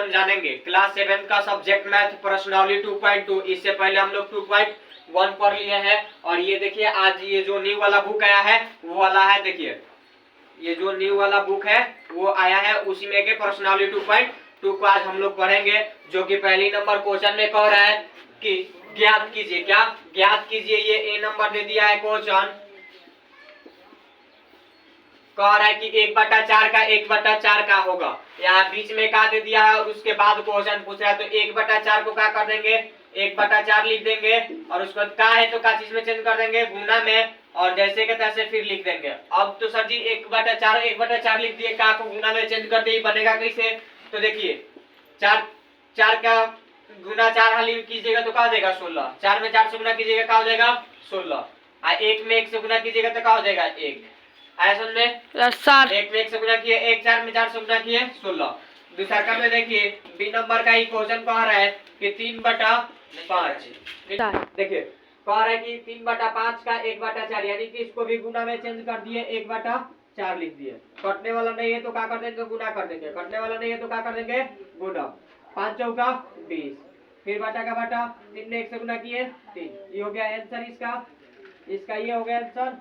हम जानेंगे क्लास 7 का सब्जेक्ट मैथ प्रश्नावली 2.2। इससे पहले हम लोग 2.1 पढ़ लिए हैं। और ये देखिए आज ये जो न्यू वाला बुक आया है वो वाला है। देखिए ये जो न्यू वाला बुक है वो आया है, उसी में के प्रश्नावली 2.2 को आज हम लोग पढ़ेंगे। जो कि पहली नंबर क्वेश्चन में कह रहा है कि ज्ञात कीजिए। क्या ज्ञात कीजिए? ये ए नंबर दे दिया है क्वेश्चन। कह रहा है कि 1/4 का 1/4 का होगा। यहाँ बीच में का दे दिया है और उसके बाद क्वेश्चन पूछ रहा है, तो 1/4 को क्या कर देंगे? 1/4 लिख देंगे और उसके बाद का है तो का चीज में चेंज कर देंगे? गुना में। और जैसे के तैसे फिर लिख देंगे। अब तो सर जी 1/4 लिख दिए, का को गुना में चेंज कर दिए, बनेगा कैसे? तो देखिए 4 का गुना 4 हल कीजिएगा तो क्या हो जाएगा? 16। 4 में 4 से गुना कीजिएगा क्या हो जाएगा? 16। 1 में 1 से गुना कीजिएगा तो क्या हो जाएगा? 1। आया समझ में? 1 में 1 से गुना किए 1, 4 में 4 से गुना किए 16। दूसरा का में देखिए बी नंबर का ही क्वेश्चन कह रहा है कि 3/5। देखिए कह रहा है कि 3/5 का 1/4, यानी कि इसको भी गुना में चेंज कर दिए, 1/4 लिख दिए। कटने वाला नहीं है तो क्या कर देंगे? गुना कर देंगे। कटने वाला नहीं है तो क्या कर देंगे? गुना। 5 चौका 20, फिर बटा का बटा, 3 में 1 से गुना किए 3। ये हो गया आंसर इसका ये हो गया आंसर।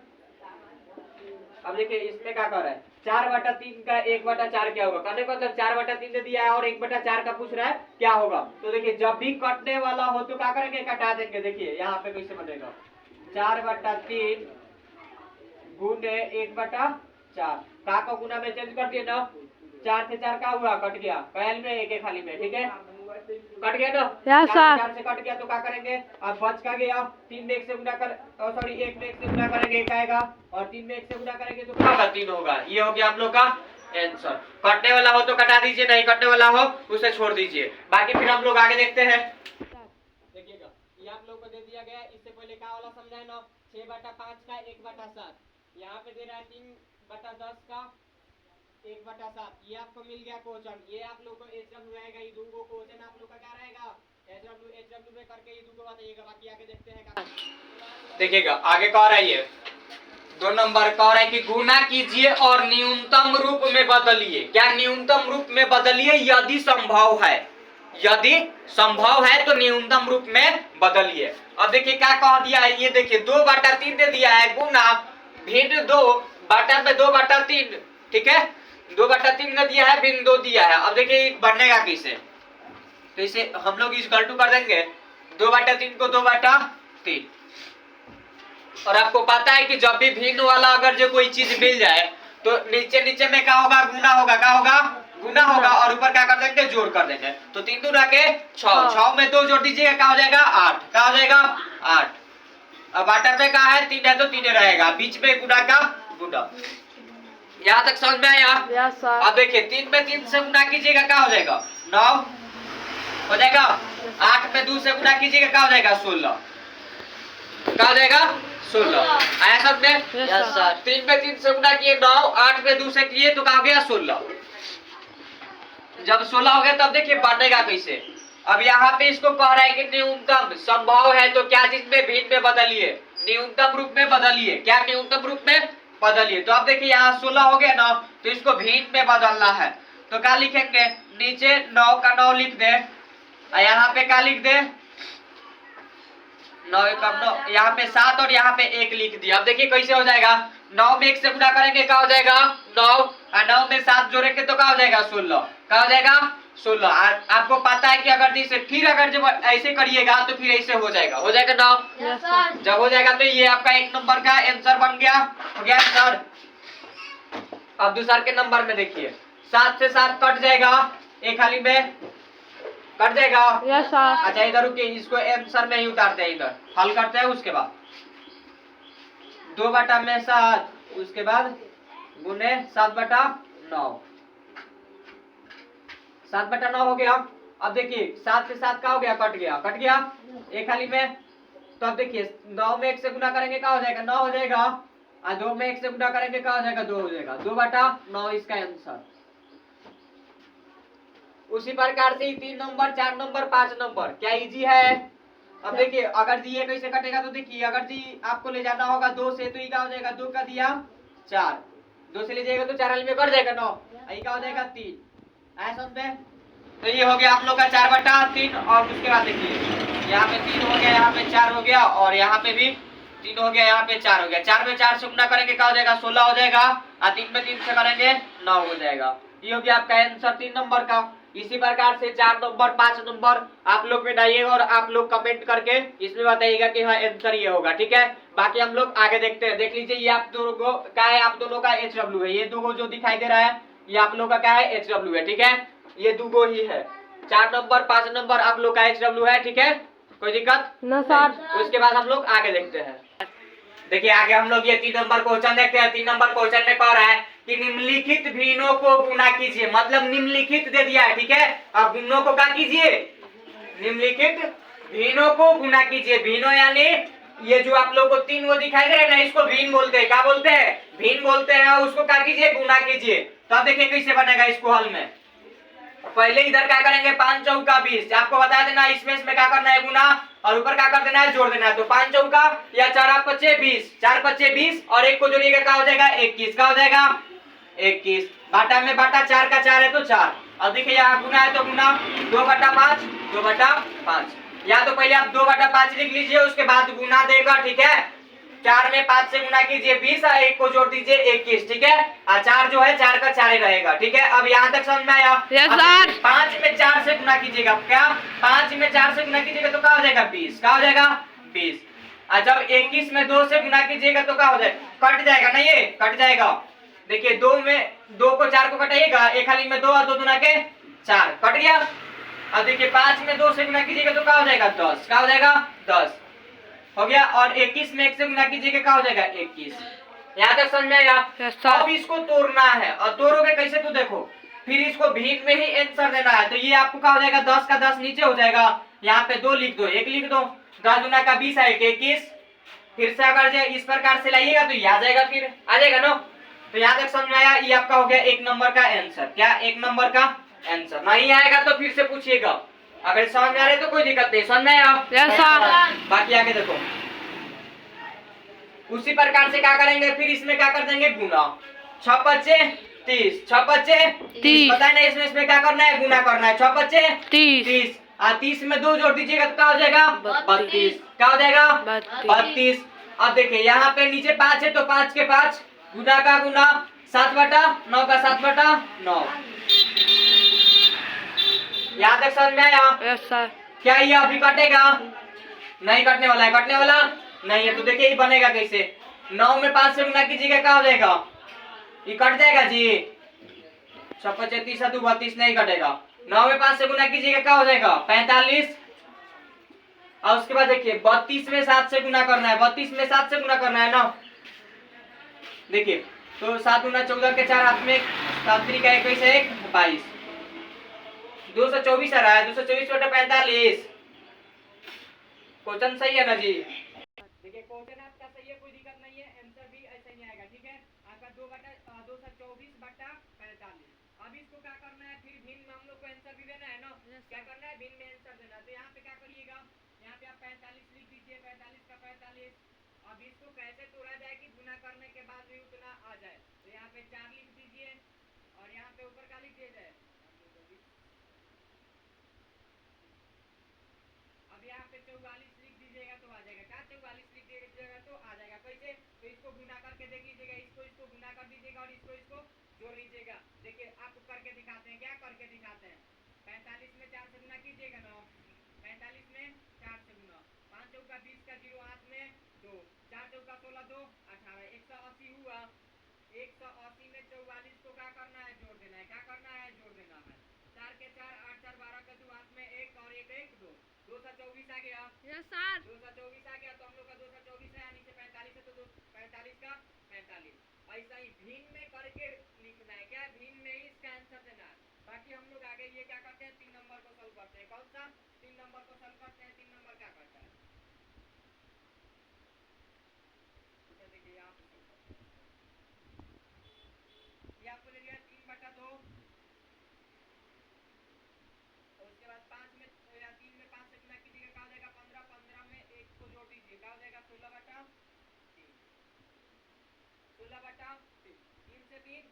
अब देखिए इसमें क्या कर रहा है? 4/3 का 1/4 क्या होगा? कहने का मतलब 4/3 दे दिया है और 1/4 का पूछ रहा है क्या होगा। तो देखिए जब भी कटने वाला हो तो क्या करेंगे? कटा देंगे। देखिए यहाँ पे कैसे बनेगा? 4/3 गुने 1/4। का को गुना में चेंज कर दिए ना, 4 से 4 का हुआ? कट गया। पहल में एक खाली में, ठीक है? कट गया ना? 4 से कट गया तो क्या करेंगे? अब बच का गया। 3 में 1 से गुना कर, सॉरी 1 में 1 से गुना करेंगे 1 आएगा और 3 में 1 से गुना करेंगे तो क्या होगा? 3 होगा। ये हो गया हम लोग का आंसर। कटने वाला हो तो कटा दीजिए, नहीं कटने वाला हो उसे छोड़ दीजिए। बाकी फिर हम लोग आगे देखते हैं। देखिएगा ये आप लोग को दे दिया गया। इससे पहले क्या वाला समझाए ना? 6/5 का 1/7। यहाँ पे दे रहा है 3/10 का 1/7। ये आपको मिल गया क्वेश्चन। ये आप लोग को HW रहेगा। ये दो क्वेश्चन आप लोग का क्या रहेगा? HW में करके ये दो बताइएगा। बाकी आगे देखते हैं। देखिएगा आगे कह रहा है ये 2 नंबर कह रहा है कि गुना कीजिए और न्यूनतम रूप में बदलिए। क्या न्यूनतम रूप में बदलिए यदि संभव है? यदि संभव है तो न्यूनतम रूप में बदलिए। अब देखिए क्या कह दिया है? ये देखिए 2/3 दे दिया है, गुना भिन्न 2 बटा में 2/3, ठीक है? 2/3 ने दिया है, भिन्न 2 दिया है। अब देखिए बननेगा कैसे? तो इसे हम लोग इक्वल टू कर देंगे 2/3 को 2/3। और आपको पता है कि जब भी भिन्न वाला अगर जो कोई चीज मिल जाए तो नीचे नीचे में क्या होगा? गुना होगा। क्या होगा? गुना होगा। और ऊपर क्या कर देंगे? जोड़ कर देंगे। तो 3 दूना के 6, 6 में 2 जोड़ दीजिएगा क्या हो जाएगा? 8। क्या हो जाएगा? 8। अब बटा में क्या है? 3 है तो 3 रहेगा, बीच में गुना का गुना। यहाँ तक समझ में आया? अब देखिए 3 में 3 से गुना कीजिएगा क्या हो जाएगा? 9 हो जाएगा। 8 में 2 से गुना कीजिएगा क्या हो जाएगा? 16। क्या हो जाएगा? 16। आया सब में? Yes sir. 3 में 3 से गुना किए 9, 8 में 2 से किए तो क्या हो गया? 16। जब 16 हो गया तब देखिए बढ़ेगा कैसे? अब यहाँ पे इसको कह रहा है कि न्यूनतम संभव है तो क्या चीज में? भिन्न में बदलिए, न्यूनतम रूप में बदलिए। क्या न्यूनतम रूप में बदलिए? तो अब देखिए यहाँ 16 हो गया ना, तो इसको भिन्न में बदलना है तो क्या लिखेंगे? नीचे 9 का 9 लिख दे, यहाँ पे क्या लिख दे? 9 का 9, यहाँ पे 7 और यहाँ पे 1 लिख दिया। अब देखिए कैसे हो जाएगा? 9 में 1 से गुना करेंगे क्या हो जाएगा? 9। और 9 में 7 जोड़ेंगे तो क्या हो जाएगा? 16। क्या हो जाएगा? 16। आपको पता है कि अगर जैसे फिर अगर जब ऐसे करिएगा तो फिर ऐसे हो जाएगा। हो जाएगा 9। जब हो जाएगा तो ये आपका 1 नंबर का आंसर बन गया। हो गया आंसर। अब दूसरा के नंबर में देखिए 7 से 7 कट जाएगा, एक खाली में कट जाएगा। अच्छा इधर रुकिए, इसको आंसर में ही उतारते हैं, इधर हल करते हैं। उसके बाद 2/7, उसके बाद गुने 7/9। 7/9 हो गया। अब देखिए 7 से 7 का हो गया? कट गया। कट गया एक खाली में। तो अब देखिए 9 में 1 से गुना करेंगे क्या हो जाएगा? 9 हो जाएगा। और 2 में 1 से गुना करेंगे क्या हो जाएगा? 2 हो जाएगा। 2/9 इसका आंसर। उसी प्रकार से 3 नंबर, 4 नंबर, 5 नंबर क्या इजी है? अब देखिए अगर जी ये कैसे कटेगा? तो देखिए अगर जी आपको ले जाना होगा 2 से तो ये क्या हो जाएगा? 2 का दिया 4, 2 से ले जाएगा तो 4 में कट जाएगा 9, ये क्या हो जाएगा? 3। ऐसा समझे? तो ये हो गया आप लोग का 4/3 और उसके बाद देखिए यहाँ पे 3 हो गया, यहाँ पे 4 हो गया और यहाँ पे भी 3 हो गया, यहाँ पे 4 हो गया। 4 में 4 से गुना करेंगे क्या हो जाएगा 16 हो जाएगा और 3 में 3 से करेंगे 9 हो जाएगा। ये हो गया आपका आंसर 3 नंबर का। इसी प्रकार से 4 नंबर 5 नंबर आप लोग बनाइएगा और आप लोग कमेंट करके इसमें बताइएगा कि हाँ आंसर ये होगा। ठीक है, बाकी हम लोग आगे देखते हैं। देख लीजिए ये आप दोनों को क्या है, आप दोनों का HW है। ये दो जो दिखाई दे रहा है ये आप लोग का क्या है HW है। ठीक है, ये दो ही है। 4 नंबर 5 नंबर आप लोग का HW है। ठीक है, कोई दिक्कत ना सर। उसके बाद हम लोग आगे देखते हैं। देखिए आगे हम लोग ये 3 नंबर क्वेश्चन देखते हैं। 3 नंबर क्वेश्चन में कह रहा है कि निम्नलिखित भिन्नों को गुना कीजिए, मतलब निम्नलिखित दे दिया है। ठीक है, अब भिन्नों को क्या कीजिए, निम्नलिखित भिन्नों को गुना कीजिए। भिन्नों यानी ये जो आप लोग को 3 वो दिखाई दे रहे हैं ना, इसको भिन्न बोलते हैं। क्या बोलते हैं, भिन्न बोलते हैं। उसको क्या कीजिए, गुना कीजिए। तो अब देखिए कैसे बनेगा इसको हल में। पहले इधर क्या करेंगे 5 चौका 20, आपको बता देना इसमें क्या करना है गुना और ऊपर क्या कर देना है जोड़ देना है। तो 5 चौका या 4 5 20, 4 5 20 और एक को जोड़िएगा क्या हो जाएगा 21, क्या हो जाएगा 21। बाटा में बाटा 4 का 4 है तो 4। अब देखिए यहाँ गुना है तो गुना 2/5 2/5, या तो पहले आप 2/5 लिख लीजिए उसके बाद गुना देगा। ठीक है, 4 में 5 से गुना कीजिए 20 और एक को जोड़ दीजिए 21। ठीक है, और 4 जो है 4 का 4 ही रहेगा। ठीक है, अब यहाँ तक समझ में आया। 5 में 4 से गुना कीजिएगा, क्या 5 में 4 से गुना कीजिएगा तो क्या हो जाएगा 20, क्या हो जाएगा 20। और जब 21 में 2 से गुना कीजिएगा तो क्या हो जाएगा, कट जाएगा ना, ये कट जाएगा। देखिए 2 में 2 को 4 को कटाइएगा, एक खाली में 2 और 2 दूना के 4 कट गया। अब देखिए 5 में 2 से गुना कीजिएगा तो क्या हो जाएगा 10, क्या हो जाएगा 10 हो गया। और 21 में 1 से गुना कीजिएगा क्या हो जाएगा 21। यहाँ तक समझ में आया। अब इसको तोड़ना है और तोड़ोगे कैसे तो देखो, फिर इसको भिन्न में ही आंसर देना है। तो ये आपको क्या हो जाएगा 10 का 10 नीचे हो जाएगा, यहाँ पे 2 लिख दो 1 लिख दो। 10 दूना का 20 है 21। फिर से अगर जो इस प्रकार से लाइएगा तो ये आ जाएगा, फिर आ जाएगा ना। तो यहाँ तक समझ में आया। ये आपका हो गया 1 नंबर का आंसर। क्या 1 नंबर का आंसर। नहीं आएगा तो फिर से पूछिएगा, अगर समझ में आ रहे तो कोई दिक्कत नहीं। समझ में आया। बाकी आगे देखो उसी प्रकार से क्या करेंगे, फिर इसमें क्या कर देंगे गुना। 6 5 30, 6 5 30 पता है ना, इसमें क्या करना है गुना करना है। 6 5 30 और 30 में 2 जोड़ दीजिएगा तो क्या हो जाएगा 32, क्या हो जाएगा 32। अब देखिए यहाँ पे नीचे 5 है तो 5 के 5 गुना का गुना 7/9 का 7/9। यहाँ तक समझ में आया। क्या ये अभी कटेगा, नहीं कटने वाला है, कटने वाला नहीं है। तो देखिए ये बनेगा कैसे, 9 में 5 से गुना कीजिएगा क्या हो जाएगा, ये कट जाएगा जी। 6 5 30 32 नहीं कटेगा। 9 में 5 से गुना कीजिएगा क्या हो जाएगा 45। और उसके बाद देखिए 32 में 7 से गुना करना है, 32 में 7 से गुना करना है ना। देखिए तो 7 गुना 14 के 4 हाथ में 7 3 का 21 है 22, 224 आ रहा है। 224/45 क्वेश्चन सही है ना जी। देखिए क्वेश्चन आपका सही है, कोई दिक्कत नहीं है, आंसर भी ऐसे ही आएगा। ठीक है, आपका 2/224/45। अब इसको क्या करना है, फिर भिन्न में हम लोग को आंसर भी देना है ना। क्या करना है, भिन्न में आंसर देना। तो यहाँ पे क्या करिएगा, यहाँ पे आप 45 लिख दीजिए, 45 का 45। अब इसको कैसे तोड़ा जाए कि गुना करने के बाद भी उतना आ जाए। तो यहाँ पे 4 लिख दीजिए और यहाँ पे ऊपर क्या लिख दिया जाए। अब यहाँ पे 44 लिख दीजिएगा तो आ जाएगा। क्या 44 लिख दीजिएगा तो आ जाएगा। कैसे, तो इसको गुना करके देख लीजिएगा, इसको गुना कर दीजिएगा और इसको जोड़ लीजिएगा। देखिए आपको करके दिखाते हैं, क्या करके दिखाते हैं। 45 में 4 से गुना कीजिएगा ना, 45 में 4 से गुना, 5 चौका 20 का 0 हाथ में 2, 4 चौका 16 2 18, 180 हुआ। 180 में 44 को क्या करना है जोड़ देना है, क्या करना है जोड़ देना है। 4 के 4 8 4 12 का 2 हाथ में 1 और 1 1 2, 224 आ गया। यस सर, 224 आ गया। तो हम लोग का 224 है, नीचे 45 है तो 45 का 45। ऐसा ही भिन्न में करके लिखना है, क्या भिन्न में ही इसका आंसर देना है। बाकी हम लोग आगे ये क्या करते हैं 3 नंबर को सॉल्व करते हैं। कौन सा 3 नंबर को सॉल्व करते हैं। 3 नंबर क्या करता है, देखिए यहाँ पे ये आपको ले लिया 3/2। उसके बाद 5 में या 3 में 5 से गुना कीजिएगा क्या हो जाएगा 15, 15 में 1 को जोड़ दीजिए क्या हो जाएगा 16/3, 16/3। 3 से 3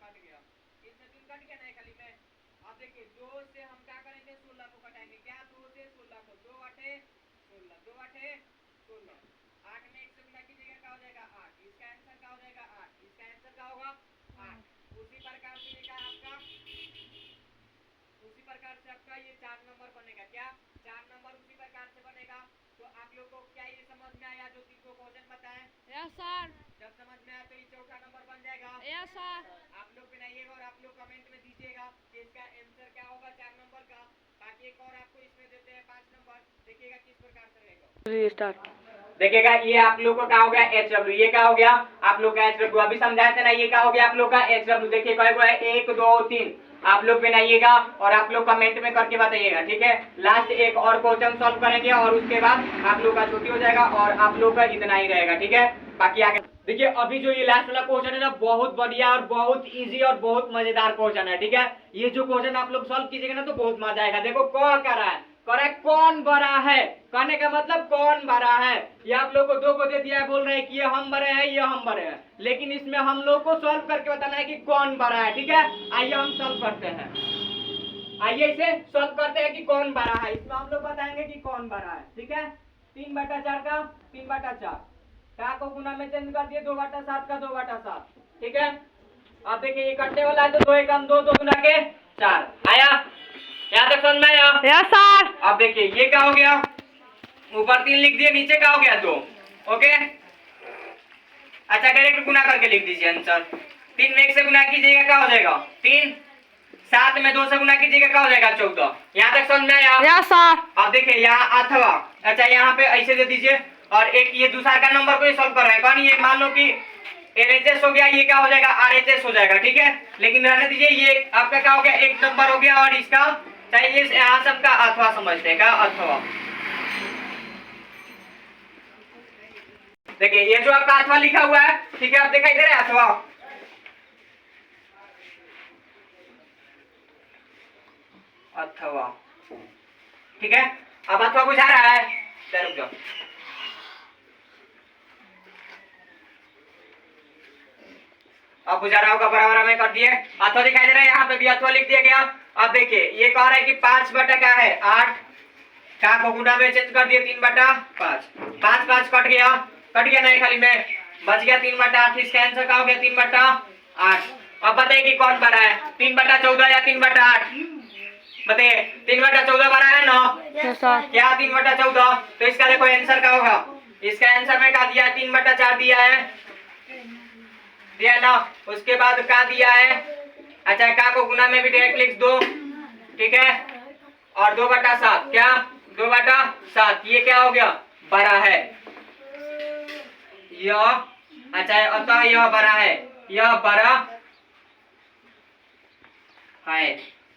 कट गया, 3 से 3 कट गया ना खाली में। अब देखिए 2 से हम क्या है 16। 8 में 1 से गुना कीजिएगा क्या हो जाएगा 8। इसका आंसर क्या हो जाएगा 8। इसका आंसर क्या होगा 8। उसी प्रकार से ये क्या आपका उसी प्रकार से आपका ये 4 नंबर बनेगा। क्या 4 नंबर उसी प्रकार से बनेगा। तो आप लोग को क्या ये समझ में आया जो 3 को क्वेश्चन बताएं? Yes sir. जब समझ में आया तो ये चौथा नंबर बन जाएगा। Yes sir. आप लोग बनाइएगा और आप लोग कमेंट में दीजिएगा कि इसका आंसर क्या होगा 4 नंबर का। बाकी एक और आपको इसमें देते हैं 5 नंबर, देखिएगा किस प्रकार से रहेगा। स्टार्ट। देखिएगा ये आप लोग को क्या हो गया एच डब्ल्यू। ये क्या हो गया आप लोग का एच डब्ल्यू। अभी समझाए थे ना ये क्या हो गया आप लोग का एच डब्ल्यू। देखिए कई है 1 2 3 आप लोग बनाइएगा और आप लोग कमेंट में करके बताइएगा। ठीक है लास्ट एक और क्वेश्चन सॉल्व करेंगे और उसके बाद आप लोग का छुट्टी हो जाएगा और आप लोग का इतना ही रहेगा। ठीक है बाकी आगे देखिए अभी जो ये लास्ट वाला क्वेश्चन है ना बहुत बढ़िया और बहुत इजी और बहुत मजेदार क्वेश्चन है। ठीक है ये जो क्वेश्चन आप लोग सॉल्व कीजिएगा ना तो बहुत मजा आएगा। देखो कौन कर रहा है करेक्ट कौन बड़ा है कहने का मतलब कौन बड़ा है। ये आप लोग को 2 को दे दिया है बोल रहे हैं कि ये हम बड़े हैं ये हम बड़े हैं लेकिन इसमें हम लोग को सॉल्व करके बताना है कि कौन बड़ा है। ठीक है आइए हम सॉल्व करते हैं। आइए इसे सॉल्व करते हैं कि कौन बड़ा है। इसमें हम लोग बताएंगे कि कौन बड़ा है। ठीक है 3/4 का 3/4 क्या को गुना में चेंज कर दिए 2/7 का 2/7। ठीक है अब देखिए ये कटने वाला है तो 2 एकम 2 2 गुना के 4 आया। यहाँ तक समझ में आया? Yes sir. अब देखिए ये क्या हो गया ऊपर 3 लिख दिए नीचे क्या हो गया 2। ओके अच्छा डायरेक्ट गुना करके लिख दीजिए आंसर। 3 में 1 से गुना कीजिएगा क्या हो जाएगा 3। 7 में 2 से गुना कीजिएगा क्या हो जाएगा 14। यहाँ तक समझ में आया? Yes sir. अब देखिए यहाँ अथवा अच्छा यहाँ पे ऐसे दे दीजिए और एक ये दूसरा का नंबर को ये सॉल्व कर रहे हैं कौन ये मान लो कि एलएचएस हो गया ये क्या हो जाएगा आरएचएस हो जाएगा। ठीक है लेकिन रहने दीजिए ये आपका क्या हो गया एक नंबर हो गया और इसका चाहिए यहाँ सबका अथवा समझते हैं क्या अथवा। देखिए ये जो आपका अथवा लिखा हुआ है ठीक है आप दिखाई दे रहे हैं अथवा अथवा। ठीक है अब अथवा बुझा रहा है रुक जाओ। अब बुझा रहा होगा बराबर में कर दिए अथवा दिखाई दे रहा है यहाँ पे भी अथवा लिख दिया गया। अब देखिए ये कह रहा है कि 5 बटा क्या है 8 का को गुना में चेंज कर दिए 3/5 5 5 कट गया नहीं खाली में बच गया 3/8। इसका आंसर क्या हो गया 3/8। अब बताइए कि कौन बड़ा है 3/14 या 3/8 बताइए 3/14 बड़ा है ना क्या 3/14। तो इसका देखो आंसर क्या होगा इसका आंसर में क्या दिया है 3/4 दिया है ना। उसके बाद क्या दिया है अच्छा का को गुना में भी डायरेक्ट लिख दो। ठीक है और 2/7 क्या 2/7 ये क्या हो गया बड़ा है यह अच्छा अतः यह बड़ा है यह बड़ा है।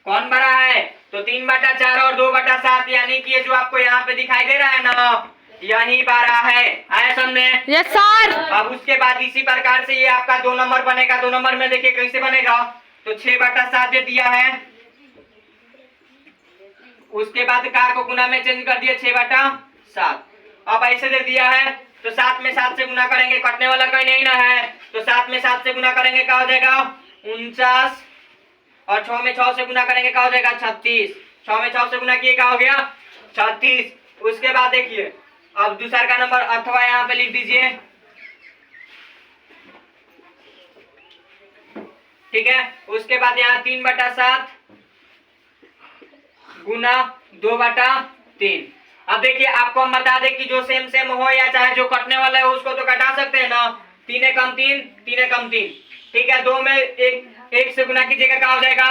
कौन बड़ा है तो 3/4 और 2/7 यानी कि ये जो आपको यहाँ पे दिखाई दे रहा है ना यही बड़ा है। आया समझे? Yes sir. अब उसके बाद इसी प्रकार से ये आपका 2 नंबर बनेगा। 2 नंबर में देखिए कैसे बनेगा तो 6/7 दे दिया है उसके बाद का को गुना में चेंज कर दिया 6/7। अब ऐसे दे दिया है तो 7 में 7 से गुना करेंगे कटने वाला कोई नहीं ना है तो 7 में 7 से गुना करेंगे क्या हो जाएगा 49 और 6 में 6 से गुना करेंगे क्या हो जाएगा 36। 6 में 6 से गुना किए क्या हो गया 36। उसके बाद देखिए अब दूसरा का नंबर अथवा यहाँ पे लिख दीजिए। ठीक है उसके बाद यहाँ 3/7 गुना 2/3। अब देखिए आपको हम बता दें कि जो सेम सेम हो या चाहे जो कटने वाला है उसको तो कटा सकते हैं ना 3 एकम 3 3 एकम 3। ठीक है 2 में एक से गुना कीजिएगा क्या हो जाएगा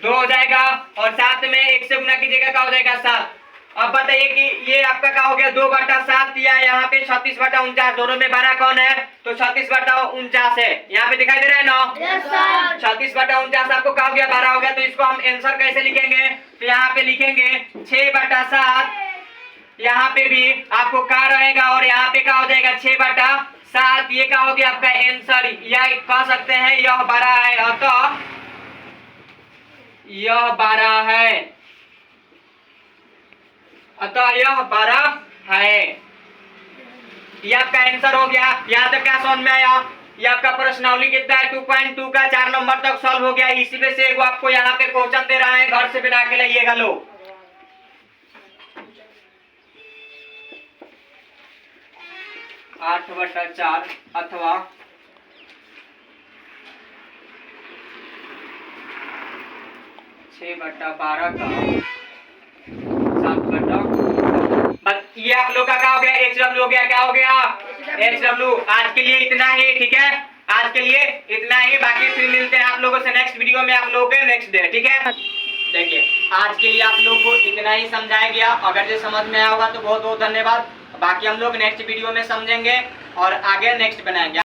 2 हो जाएगा और 7 में 1 से गुना कीजिएगा क्या हो जाएगा 7। अब बताइए कि ये आपका क्या हो गया 2/7 या यहाँ पे 36/49 दोनों में बड़ा कौन है तो 36/49 है। यहाँ पे दिखाई दे रहा है ना 36/49 आपको क्या हो गया 12 हो गया। तो इसको हम आंसर कैसे लिखेंगे तो यहाँ पे लिखेंगे 6/7 यहाँ पे भी आपको क्या रहेगा और यहाँ पे क्या हो जाएगा 6/7 ये क्या हो गया आपका आंसर। या कह सकते हैं यह बड़ा है अतः यह बड़ा है अतः यह बड़ा है। यह आपका आंसर हो गया। यहाँ तक क्या समझ में आया? ये आपका प्रश्नावली कितना है 2.2 का 4 नंबर तक सॉल्व हो गया। इसी में से आपको यहाँ पे क्वेश्चन दे रहा है घर से बना के लाइएगा लोग। 8/4 अथवा 6/12 का 7/। बस ये आप लोग का क्या हो गया, HW हो गया। क्या हो गया, HW। आज के लिए इतना ही, ठीक है, आज के लिए इतना ही। बाकी फिर मिलते हैं आप लोगों से नेक्स्ट वीडियो में, आप लोगों के नेक्स्ट डे, ठीक है। देखिए आज के लिए आप लोग को इतना ही समझाया गया। अगर जो समझ में आया होगा तो बहुत बहुत धन्यवाद। बाकी हम लोग नेक्स्ट वीडियो में समझेंगे और आगे नेक्स्ट बनाएंगे।